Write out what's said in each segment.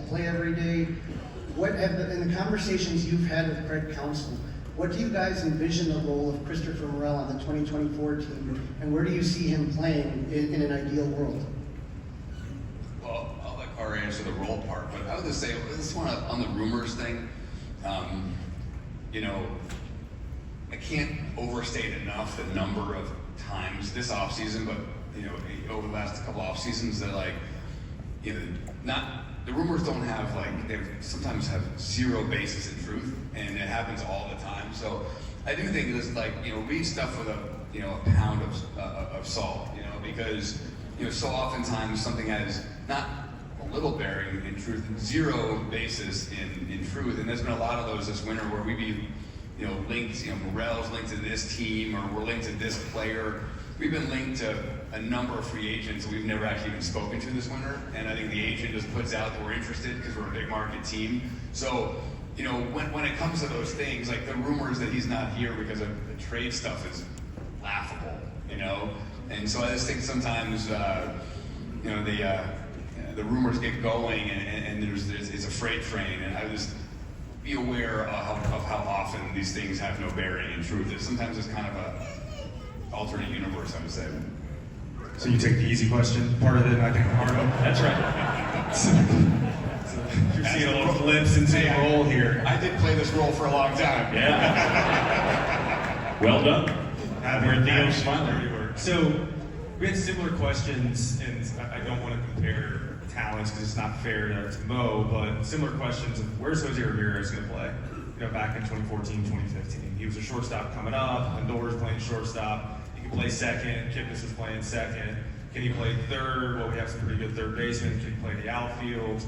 play every day. What have in the conversations you've had with Craig Counsell, what do you guys envision the role of Christopher Morel on the 2024 team, and where do you see him playing in an ideal world? Well, I'll let Carr answer the role part, but I would just say this one on the rumors thing. You know, I can't overstate enough the number of times this offseason, but you know, over the last couple off seasons that like, you know, the rumors don't have like, they sometimes have zero basis in truth, and it happens all the time. So I do think it's like, you know, read stuff with a pound of salt, you know, because you know, so oftentimes something has not a little bearing in truth, zero basis in truth, and there's been a lot of those this winter where we be, you know, linked, you know, Morel's linked to this team, or we're linked to this player. We've been linked to a number of free agents that we've never actually even spoken to this winter, and I think the agent just puts out that we're interested because we're a big market team. So, you know, when it comes to those things, like the rumors that he's not here because of the trade stuff is laughable, you know? And so I just think sometimes, you know, the rumors get going and it's a freight train, and I would just be aware of how often these things have no bearing in truth. Sometimes it's kind of a alternate universe, I would say. So you take the easy question part of it, and I take the hard one? That's right. So you're seeing a little glimpse into the role here. I did play this role for a long time. Yeah. Well done. We're Theo's smiling. So we had similar questions, and I don't want to compare talents because it's not fair to Mo, but similar questions of where's Jose Ramirez going to play? You know, back in 2014, 2015. He was a shortstop coming up, Lindor's playing shortstop. He could play second, Kipnis was playing second. Can he play third? Well, we have some pretty good third basemen. Can he play the outfield?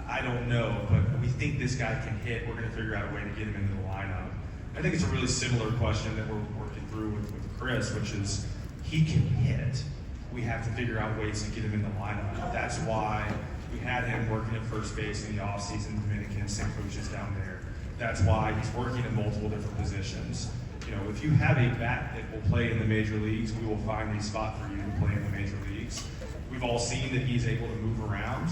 I don't know, but we think this guy can hit. We're going to figure out a way to get him into the lineup. I think it's a really similar question that we're working through with Chris, which is he can hit. We have to figure out ways to get him in the lineup. That's why we had him working at first base in the offseason, Dominican, same coaches down there. That's why he's working in multiple different positions. You know, if you have a bat that will play in the major leagues, we will find a spot for you to play in the major leagues. We've all seen that he's able to move around.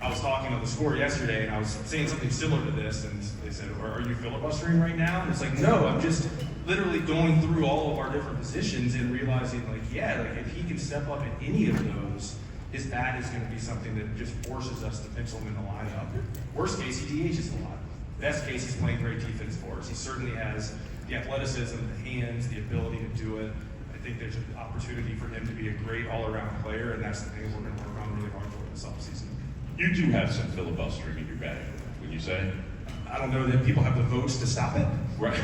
I was talking on the score yesterday, and I was saying something similar to this, and they said, are you filibustering right now? And it's like, no, I'm just literally going through all of our different positions and realizing, like, yeah, like if he can step up in any of those, his bat is going to be something that just forces us to pencil him in the lineup. Worst case, he DHs a lot. Best case, he's playing great defense for us. He certainly has the athleticism, the hands, the ability to do it. I think there's an opportunity for him to be a great all-around player, and that's the thing we're going to work on really hard for this offseason. You do have some filibustering in your bag, would you say? I don't know that people have the votes to stop it. Right.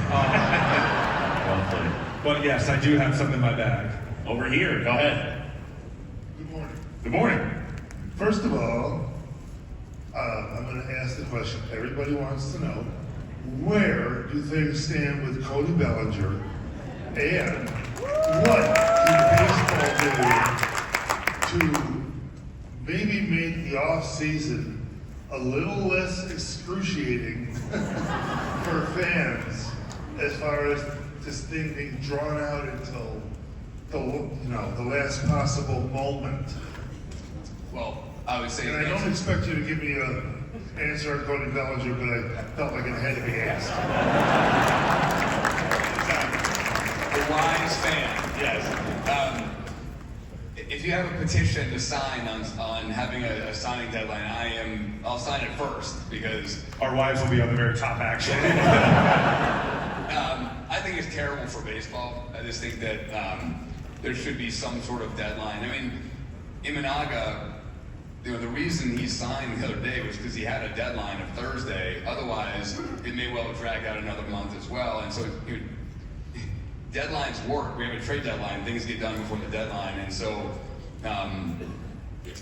Well played. But yes, I do have something in my bag. Over here, go ahead. Good morning. Good morning. First of all, I'm going to ask the question everybody wants to know. Where do things stand with Cody Bellinger? And what can baseball do to maybe make the off-season a little less excruciating for fans as far as this thing being drawn out until the last possible moment? Well, I would say, And I don't expect you to give me an answer on Cody Bellinger, but I felt like it had to be asked. the wise fan, yes. If you have a petition to sign on having a signing deadline, I'll sign it first because Our wives will be on the very top, actually. I think it's terrible for baseball. I just think that there should be some sort of deadline. I mean, Imanaga, you know, the reason he signed the other day was because he had a deadline of Thursday. Otherwise, it may well drag out another month as well. And so, you know, deadlines work. We have a trade deadline. Things get done before the deadline. And so,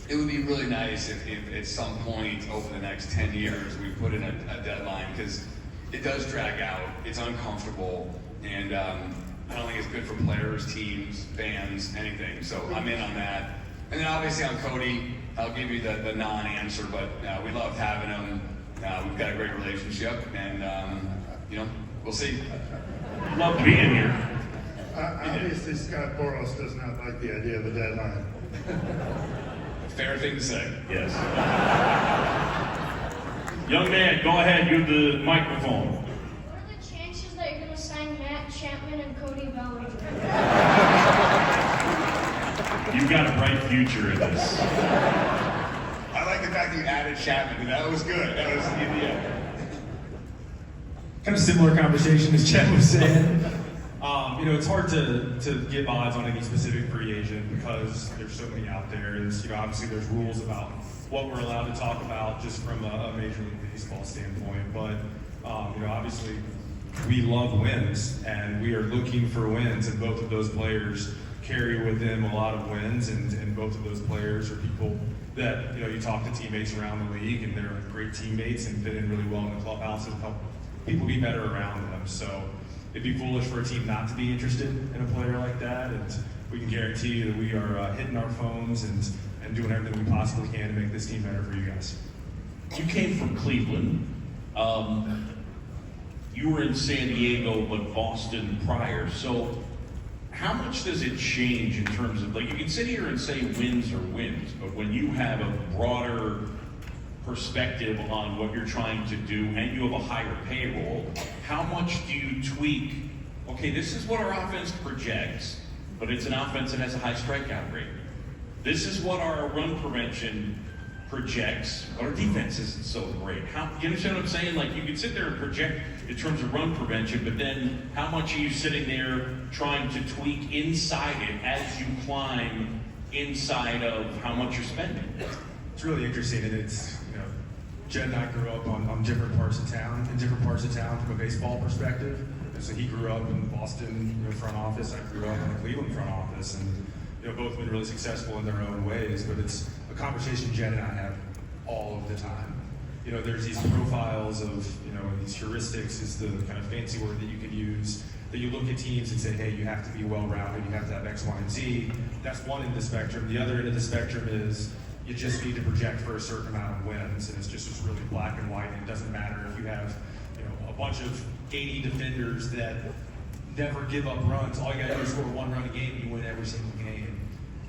it would be really nice if at some point over the next 10 years we put in a deadline, because it does drag out. It's uncomfortable. And I don't think it's good for players, teams, fans, anything. So I'm in on that. And then obviously on Cody, I'll give you the non-answer, but we loved having him. We've got a great relationship, and you know, we'll see. Love being here. Obviously, Scott Boros does not like the idea of a deadline. Fair thing to say. Yes. Young man, go ahead. You have the microphone. What are the chances that you're going to sign Matt Chapman and Cody Bellinger? You've got a bright future in this. I like the fact that you added Chapman. That was good. That was, yeah. Kind of similar conversation as Chad was saying. It's hard to give odds on any specific free agent because there's so many out there. And obviously there's rules about what we're allowed to talk about just from a Major League Baseball standpoint. But obviously we love wins, and we are looking for wins, and both of those players carry with them a lot of wins, and both of those players are people that you talk to teammates around the league, and they're great teammates and fit in really well in the clubhouse and help people be better around them. So it'd be foolish for a team not to be interested in a player like that, and we can guarantee you that we are hitting our phones and doing everything we possibly can to make this team better for you guys. You came from Cleveland. You were in San Diego, but Boston prior. So how much does it change in terms of, like, you can sit here and say wins are wins, but when you have a broader perspective on what you're trying to do and you have a higher payroll, how much do you tweak? Okay, this is what our offense projects, but it's an offense that has a high strikeout rate. This is what our run prevention projects, but our defense isn't so great. You understand what I'm saying? Like, you can sit there and project in terms of run prevention, but then how much are you sitting there trying to tweak inside it as you climb inside of how much you're spending? It's really interesting, and it's, Jed and I grew up on different parts of town, from a baseball perspective. And so he grew up in Boston front office, I grew up in the Cleveland front office, and both been really successful in their own ways, but it's a conversation Jed and I have all of the time. There's these profiles of, these heuristics is the kind of fancy word that you could use, that you look at teams and say, hey, you have to be well-rounded, you have to have X, Y, and Z. That's one end of the spectrum. The other end of the spectrum is you just need to project for a certain amount of wins, and it's just really black and white. It doesn't matter if you have, a bunch of 80 defenders that never give up runs. All you gotta do is score one run a game and you win every single game.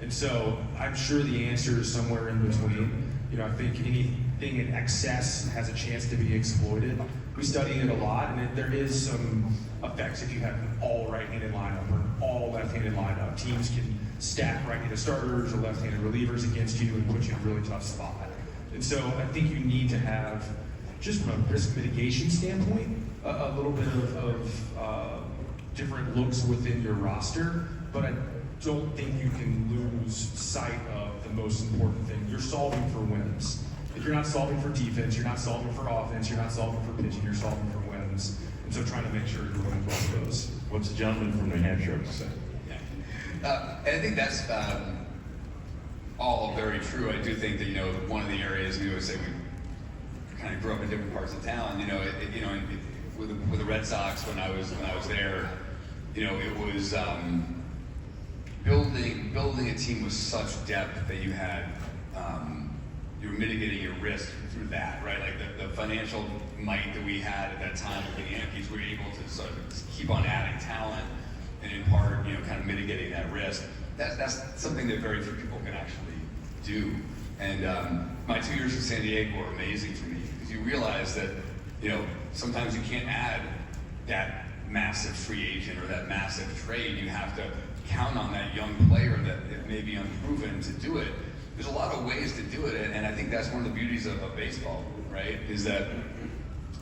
And so I'm sure the answer is somewhere in between. I think anything in excess has a chance to be exploited. We study it a lot, and there is some effects if you have an all right-handed lineup or an all left-handed lineup. Teams can stack right-handed starters or left-handed relievers against you and put you in a really tough spot. And so I think you need to have, just from a risk mitigation standpoint, a little bit of different looks within your roster, but I don't think you can lose sight of the most important thing. You're solving for wins. If you're not solving for defense, you're not solving for offense, you're not solving for pitching, you're solving for wins. And so trying to make sure you're winning both of those. What's the gentleman from New Hampshire have to say? And I think that's all very true. I do think that, one of the areas we always say we kind of grew up in different parts of town. With the Red Sox when I was there, it was building a team with such depth that you had, you were mitigating your risk through that, right? Like the financial might that we had at that time with the Yankees, we were able to sort of keep on adding talent, and in part, kind of mitigating that risk. That's something that very few people can actually do. And my 2 years in San Diego were amazing for me because you realize that, sometimes you can't add that massive free agent or that massive trade. You have to count on that young player that it may be unproven to do it. There's a lot of ways to do it, and I think that's one of the beauties of baseball, right? Is that,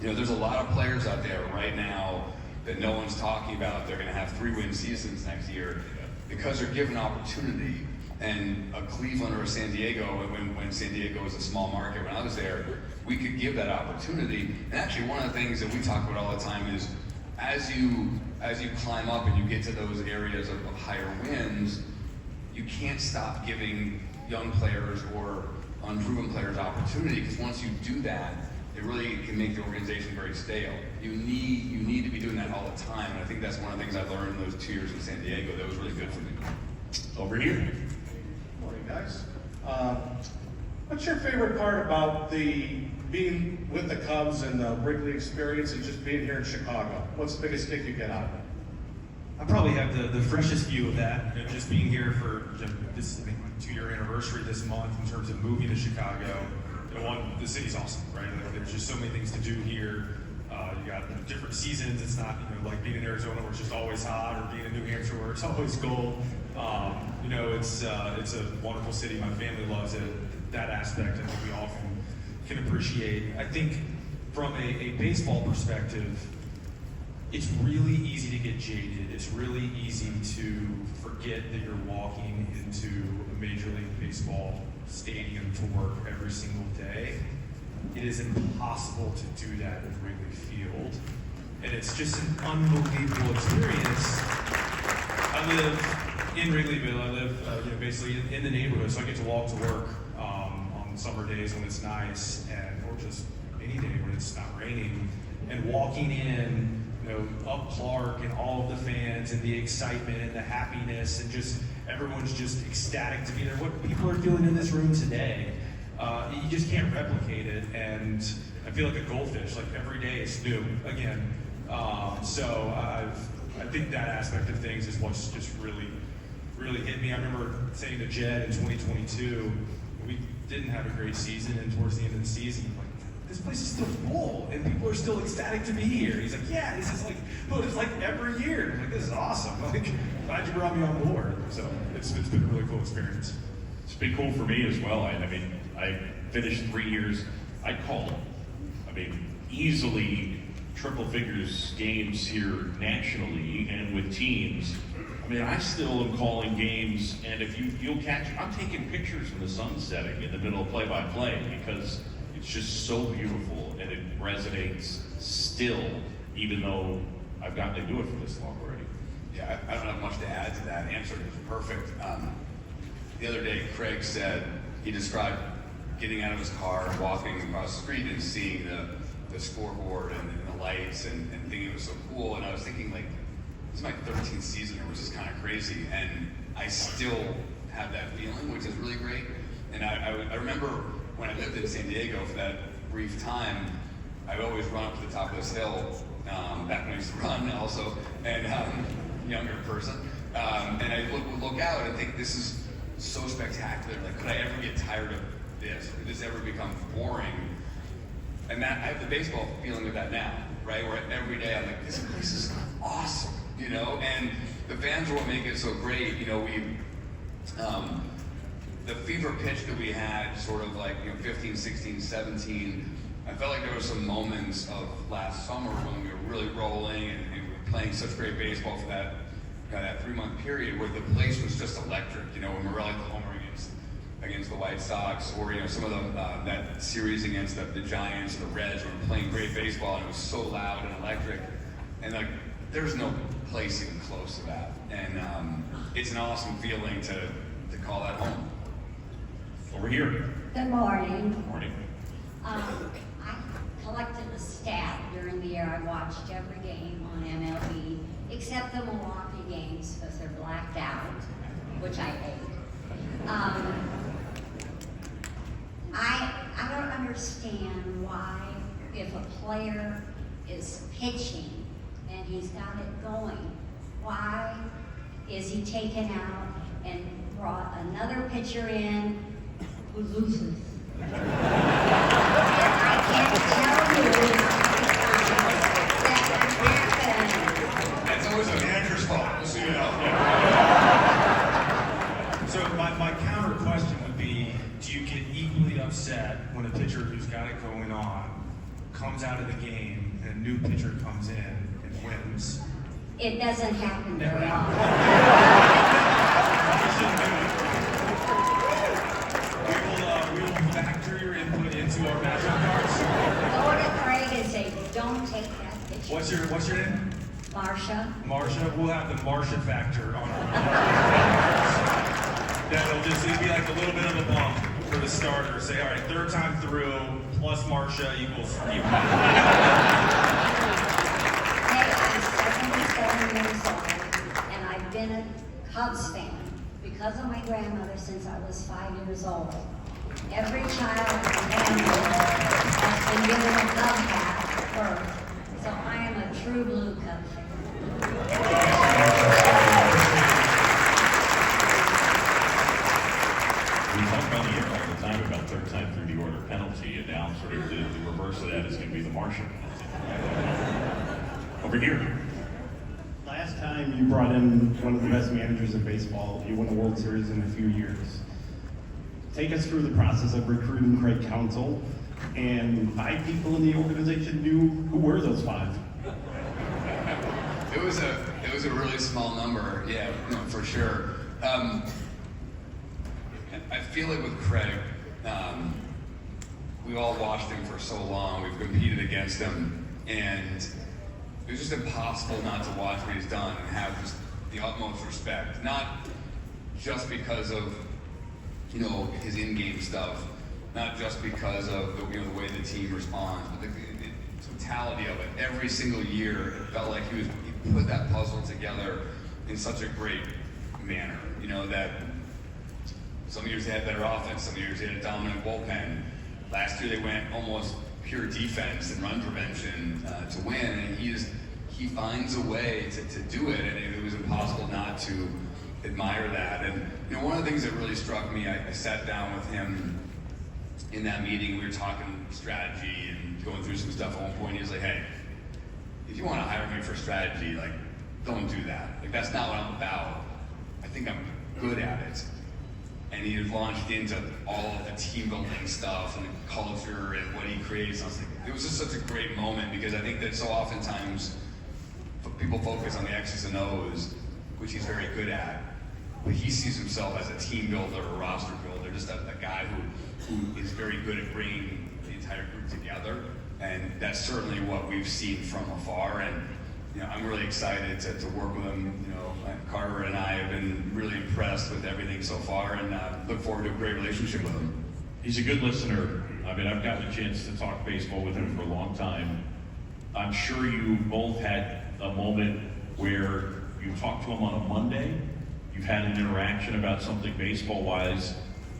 there's a lot of players out there right now that no one's talking about. They're going to have 3-win seasons next year because they're given opportunity. And a Cleveland or a San Diego, when San Diego was a small market, when I was there, we could give that opportunity. And actually, one of the things that we talk about all the time is as you climb up and you get to those areas of higher wins, you can't stop giving young players or unproven players opportunity, because once you do that, it really can make the organization very stale. You need to be doing that all the time, and I think that's one of the things I learned in those 2 years in San Diego that was really good for me. Over here. Morning, guys. What's your favorite part about being with the Cubs and the Wrigley experience and just being here in Chicago? What's the biggest kick you get out of it? I probably have the freshest view of that, just being here for this 2-year anniversary this month in terms of moving to Chicago. the city's awesome, right? Like, there's just so many things to do here. You got different seasons. It's not, like being in Arizona where it's just always hot, or being in New Hampshire where it's always cold. It's a wonderful city. My family loves it. That aspect, I think we all can appreciate. I think from a baseball perspective, it's really easy to get jaded. It's really easy to forget that you're walking into a Major League Baseball stadium to work every single day. It is impossible to do that at Wrigley Field. And it's just an unbelievable experience. I live in Wrigleyville. I live basically in the neighborhood, so I get to walk to work on summer days when it's nice, or just any day when it's not raining. And walking in, up Clark, and all of the fans and the excitement and the happiness, and just everyone's just ecstatic to be there. What people are feeling in this room today, you just can't replicate it. And I feel like a goldfish. Like every day it's new again. So I think that aspect of things is what's just really hit me. I remember saying to Jed in 2022, we didn't have a great season, and towards the end of the season, like, this place is still full, and people are still ecstatic to be here. He's like, yeah, this is like, well, it's like every year. I'm like, this is awesome. Like, glad you brought me on board. So it's been a really cool experience. It's been cool for me as well. I finished 3 years. I called, easily triple figures games here nationally and with teams. I still am calling games, and if you'll catch, I'm taking pictures of the sun setting in the middle of play-by-play because it's just so beautiful, and it resonates still, even though I've gotten to do it for this long already. Yeah, I don't have much to add to that. Answer is perfect. The other day, Craig said he described getting out of his car, walking across the street, and seeing the scoreboard and the lights, and thinking it was so cool. And I was thinking, like, this is my 13th season, which is kind of crazy, and I still have that feeling, which is really great. And I remember when I lived in San Diego for that brief time, I would always run up to the top of this hill, back when I used to run also, and younger person, and I would look out and think, this is so spectacular. Like, could I ever get tired of this? Could this ever become boring? And that, I have the baseball feeling of that now, right? Where every day I'm like, this place is awesome, and the fans are what make it so great. The fever pitch that we had, sort of like 15, 16, 17, I felt like there were some moments of last summer when we were really rolling and we were playing such great baseball for that 3-month period where the place was just electric. When we were like the homer against the White Sox, or some of that series against the Giants or the Reds, where we were playing great baseball and it was so loud and electric, and like there's no place even close to that. And it's an awesome feeling to call that home. Over here. Good morning. Good morning. I collected the stat during the year. I watched every game on MLB, except the Milwaukee games because they're blacked out, which I hate. I don't understand why, if a player is pitching and he's got it going, why is he taken out and brought another pitcher in who loses? And I can't tell you that happened. That's always a manager's fault, just so you know. So my counter question would be, do you get equally upset when a pitcher who's got it going on comes out of the game and a new pitcher comes in and wins? It doesn't happen very often. We will factor your input into our matchup cards. Go to Craig and say, don't take that pitcher. What's your name? Marsha. Marsha. We'll have the Marsha factor on our it'll be like a little bit of a bump for the starter. Say, all right, third time through, plus Marsha equals. Hey, I'm 77 years old, and I've been a Cubs fan because of my grandmother since I was 5 years old. Every child in the family has been given a Cub hat at birth, so I am a true blue Cub fan. We talk on the air all the time about third time through the order penalty, sort of the reverse of that is going to be the Martian. Over here. Last time you brought in one of the best managers in baseball, you won a World Series in a few years. Take us through the process of recruiting Craig Counsell, and 5 people in the organization knew who were those 5. It was a really small number, yeah, no, for sure. I feel like with Craig, we all watched him for so long. We've competed against him, and it was just impossible not to watch what he's done and have just the utmost respect. Not just because of his in-game stuff, not just because of the way the team responds, but the totality of it. Every single year, it felt like he put that puzzle together in such a great manner. That some years they had better offense, some years they had a dominant bullpen. Last year they went almost pure defense and run prevention to win, and he finds a way to do it, and it was impossible not to admire that. And one of the things that really struck me, I sat down with him in that meeting. We were talking strategy and going through some stuff. At one point, he was like, "Hey, if you want to hire me for strategy, like, don't do that. Like, that's not what I'm about. I think I'm good at it." And he had launched into all of the team building stuff and the culture and what he creates. I was like, it was just such a great moment, because I think that so oftentimes people focus on the X's and O's, which he's very good at, but he sees himself as a team builder, a roster builder, just a guy who is very good at bringing the entire group together. And that's certainly what we've seen from afar. And I'm really excited to work with him. Carter and I have been really impressed with everything so far, and look forward to a great relationship with him. He's a good listener. I mean, I've gotten a chance to talk baseball with him for a long time. I'm sure you both had a moment where you talked to him on a Monday, you've had an interaction about something baseball-wise,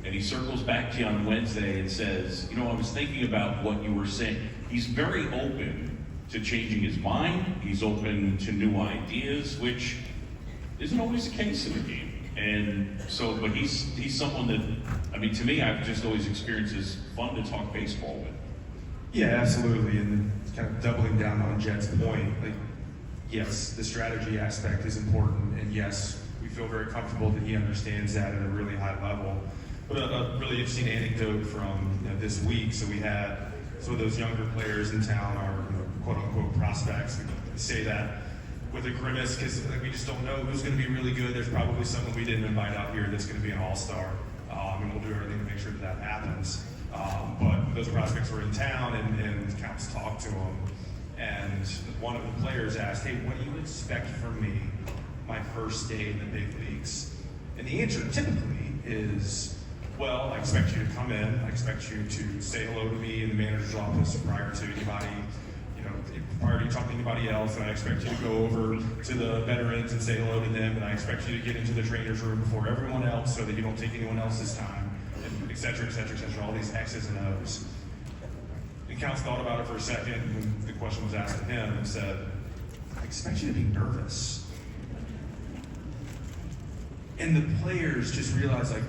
and he circles back to you on Wednesday and says, I was thinking about what you were saying. He's very open to changing his mind. He's open to new ideas, which isn't always the case in the game. And so, but he's someone that, to me, I've just always experienced as fun to talk baseball with. Yeah, absolutely. And kind of doubling down on Jed's point, like, yes, the strategy aspect is important, and yes, we feel very comfortable that he understands that at a really high level. But a really interesting anecdote from this week. So we had some of those younger players in town, our quote unquote prospects. We say that with a grimace, because we just don't know who's going to be really good. There's probably someone we didn't invite out here that's going to be an all-star, and we'll do everything to make sure that happens. But those prospects were in town, and Counts talked to them, and one of the players asked, "Hey, what do you expect from me my first day in the big leagues?" And the answer typically is, "Well, I expect you to come in. I expect you to say hello to me in the manager's office prior to anybody, prior to talking to anybody else, and I expect you to go over to the veterans and say hello to them, and I expect you to get into the trainer's room before everyone else so that you don't take anyone else's time," and et cetera, et cetera, et cetera, all these X's and O's. And Counts thought about it for a second when the question was asked to him and said, "I expect you to be nervous." And the players just realized, like,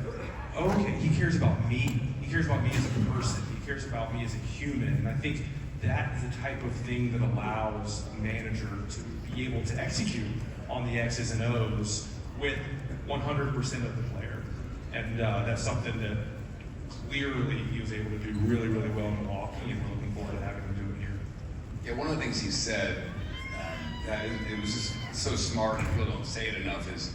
okay, he cares about me. He cares about me as a person. He cares about me as a human. And I think that is the type of thing that allows a manager to be able to execute on the X's and O's with 100% of the player. And that's something that clearly he was able to do really, really well in Milwaukee, and we're looking forward to having him do it here. Yeah, one of the things he said that it was just so smart, and people don't say it enough, is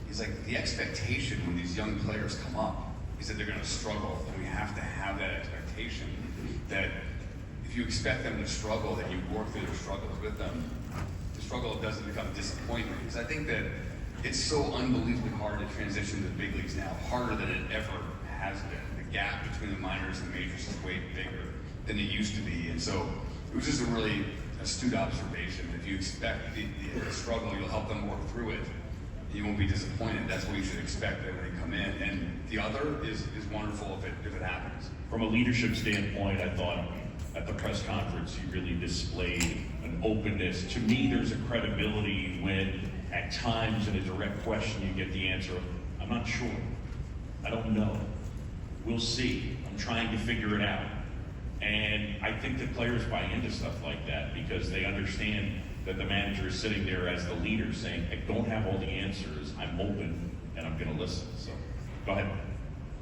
he's like, the expectation when these young players come up is that they're going to struggle, and we have to have that expectation that if you expect them to struggle, then you work through their struggles with them. The struggle doesn't become disappointment, because I think that it's so unbelievably hard to transition to the big leagues now, harder than it ever has been. The gap between the minors and the majors is way bigger than it used to be, and so it was just a really astute observation. If you expect the struggle, you'll help them work through it. You won't be disappointed. That's what you should expect when they come in. And the other is wonderful if it happens. From a leadership standpoint, I thought at the press conference he really displayed an openness. To me, there's a credibility when at times in a direct question you get the answer, "I'm not sure. I don't know. We'll see. I'm trying to figure it out." And I think that players buy into stuff like that because they understand that the manager is sitting there as the leader saying, I don't have all the answers, I'm open, and I'm gonna listen. So, go ahead.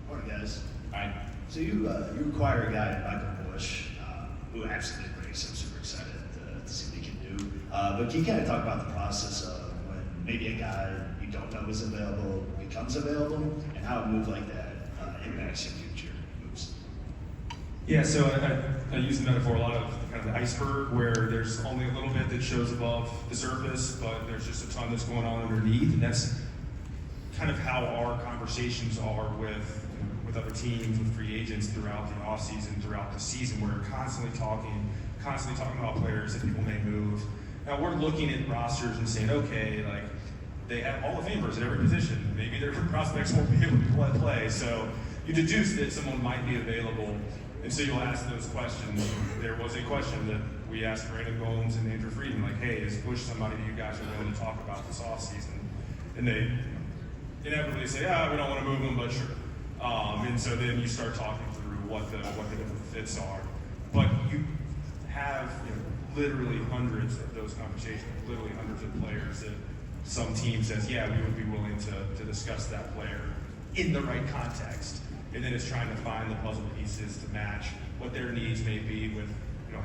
Morning, guys. Hi. So you acquire a guy, Michael Bush, who absolutely breaks. I'm super excited to see what he can do. But can you kind of talk about the process of when maybe a guy you don't know is available becomes available, and how a move like that impacts your future moves? Yeah, so I use the metaphor a lot of kind of the iceberg, where there's only a little bit that shows above the surface, but there's just a ton that's going on underneath, and that's kind of how our conversations are with other teams, with free agents throughout the offseason, throughout the season. We're constantly talking about players that people may move. Now we're looking at rosters and saying, okay, like they have Hall of Famers at every position. Maybe their prospects won't be able to play, so you deduce that someone might be available. And so you'll ask those questions. There was a question that we asked Brandon Gomes and Andrew Frieden, like, hey, is Bush somebody that you guys are willing to talk about this offseason? And they inevitably say, we don't want to move him, but sure. And so then you start talking through what the different fits are. But you have literally hundreds of those conversations, literally hundreds of players that some team says, we would be willing to discuss that player in the right context. And then it's trying to find the puzzle pieces to match what their needs may be with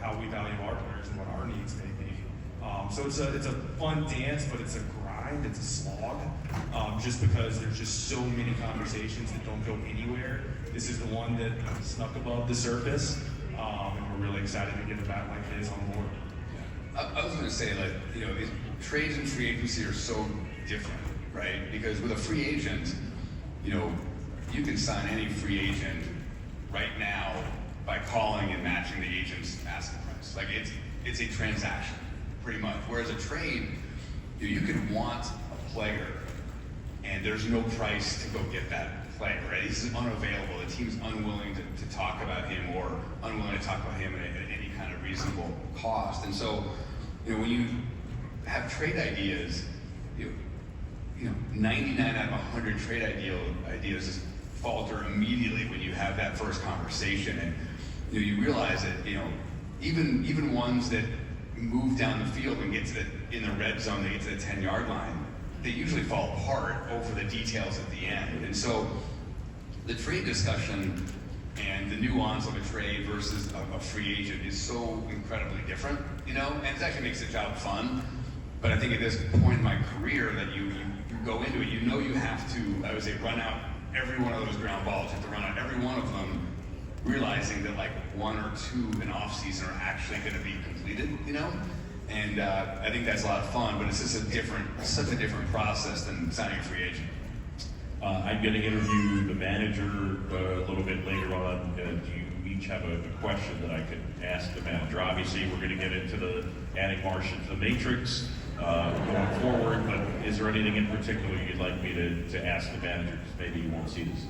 how we value our players and what our needs may be. So it's a fun dance, but it's a grind, it's a slog, just because there's just so many conversations that don't go anywhere. This is the one that snuck above the surface, and we're really excited to get a bat like his on board. I was going to say, these trades and free agency are so different, right? Because with a free agent, you can sign any free agent right now by calling and matching the agent's asking price. Like it's a transaction, pretty much. Whereas a trade, you could want a player and there's no price to go get that player, right? He's unavailable. The team's unwilling to talk about him or unwilling to talk about him at any kind of reasonable cost. And so, when you have trade ideas, 99 out of 100 trade ideas just falter immediately when you have that first conversation, and you realize that even ones that move down the field and get to in the red zone, they get to the 10-yard line, they usually fall apart over the details at the end. And so the trade discussion and the nuance of a trade versus a free agent is so incredibly different, and it actually makes the job fun. But I think at this point in my career that you go into it, you have to, I would say, run out every one of those ground balls. You have to run out every one of them, realizing that like one or two in off season are actually going to be completed, And I think that's a lot of fun, but it's just such a different process than signing a free agent. I'm going to interview the manager a little bit later on. Do you each have a question that I could ask the manager? Obviously, we're going to get into the adding Martian to the Matrix going forward, but is there anything in particular you'd like me to ask the manager? Because maybe you won't see this.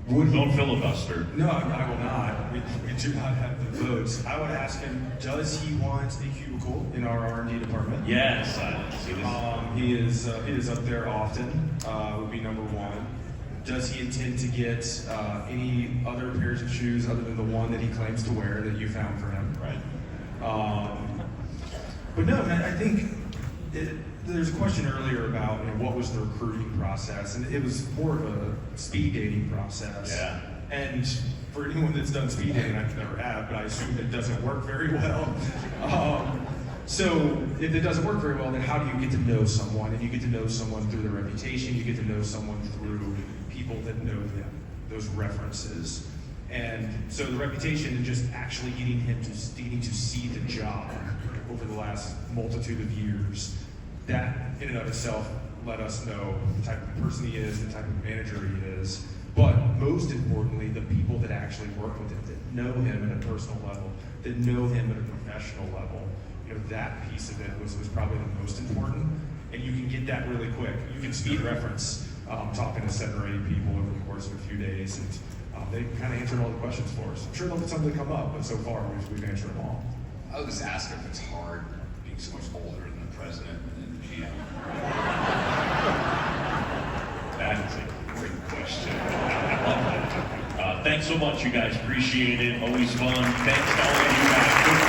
Don't filibuster. No, I will not. We do not have the votes. I would ask him, does he want a cubicle in our R&D department? Yes, I see this. He is up there often, would be number one. Does he intend to get any other pairs of shoes other than the one that he claims to wear that you found for him? Right. But no, I think there's a question earlier about what was the recruiting process, and it was more of a speed dating process. Yeah. And for anyone that's done speed dating, I've never have, but I assume it doesn't work very well. So if it doesn't work very well, then how do you get to know someone? And you get to know someone through their reputation. You get to know someone through people that know them, those references. And so the reputation and just actually getting to see the job over the last multitude of years, that in and of itself let us know the type of person he is, the type of manager he is. But most importantly, the people that actually work with him, that know him at a personal level, that know him at a professional level. That piece of it was probably the most important. And you can get that really quick. You can speed reference talking to 7 or 8 people over the course of a few days, and they kind of answered all the questions for us. I'm sure there'll be something to come up, but so far we've answered them all. I would just ask if it's hard being so much older than the president and the GM. That is a great question. I love that. Thanks so much, you guys. Appreciate it. Always fun. Thanks to all of you guys.